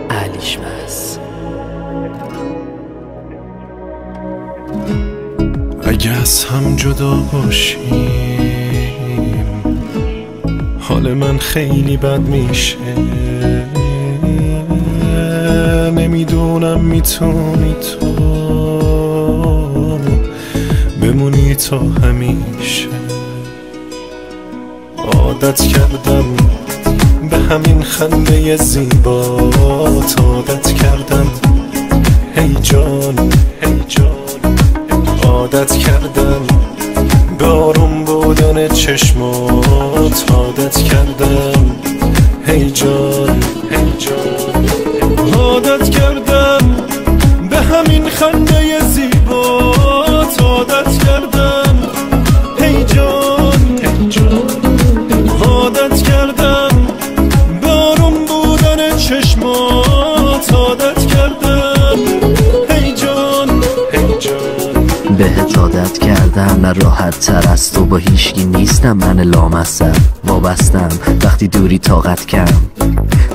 علیشمس. اگه از هم جدا باشیم حال من خیلی بد میشه، نمیدونم میتونی تو بمونی تا همیشه. عادت کردم به همین خنده زیبات، عادت کردم هی جان هی جان، عادت کردم به آروم بودن چشمات، عادت کردم هی جان هی جان، عادت کردم به همین خنده زیبات، عادت کردم هی جان هی جان، عادت کردم به آروم بودن چشمات، عادت کردم هی جان هی جان. بهت عادت کردم نه راحت تر از تو، با هیچکی نیستم من لامصب، وابستم وقتی دوری طاقت کم،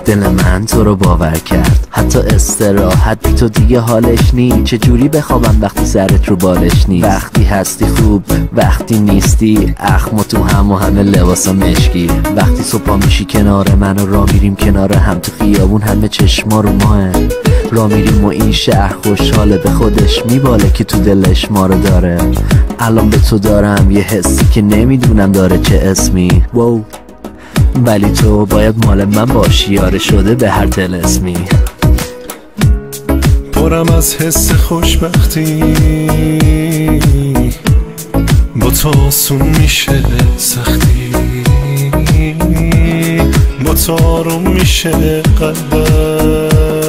دل من تو رو باور کرد، حتی استراحت بی تو دیگه حالش نی، چجوری بخوابم وقتی سرت رو بالش نیست، وقتی هستی خوب وقتی نیستی اخم و تو هم و همه لباسا مشکی، وقتی صبح میشی کنار من و را میریم کنار هم تو خیابون همه چشما رو ماه، را میریم و این شهر خوشحاله به خودش میباله که تو دلش ما رو داره. الان به تو دارم یه حسی که نمیدونم داره چه اسمی، واو، ولی تو باید مال من باشی، یاره شده به هر دل اسمی. پرم از حس خوشبختی، با تو آسون میشه سختی، با تو آروم میشه قلبم،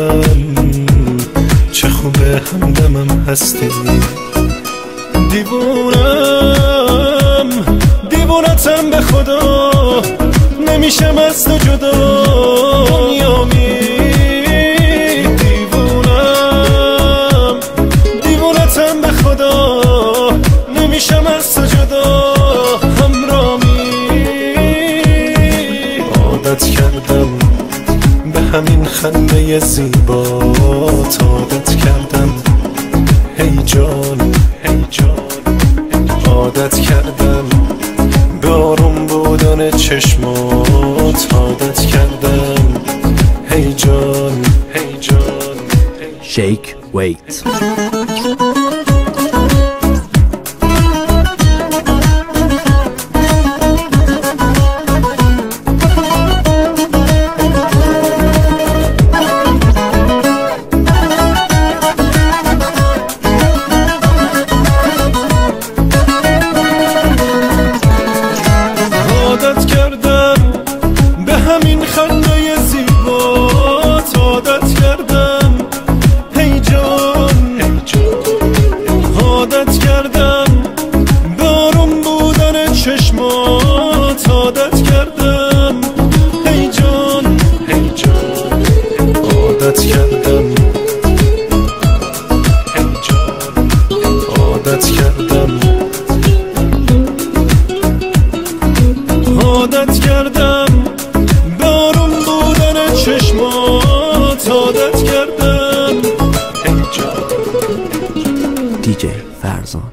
چه خوبه همدمم هستی. دیوونم دیوونتم به خدا، نمیشم از تو جدا، دنیامی دیوونم دیوونتم به خدا، نمیشم از تو جدا، همرامی. عادت کردم به همین خنده زیبات، عادت کردم هی جان هی جان، عادت کردم به آروم بودن چشمات، عادت کردم هی جان هی جان. شیک ویت. عادت کردم به همین خنده زیبات، عادت کردم هی جان هی جان، عادت کردم به آروم بودن چشمات، عادت کردم هی جان هی جان، عادت کردم هی جان، عادت کردم عادت کردم به آروم بودن چشمات، عادت کردم هی جان. دیجی فرزان.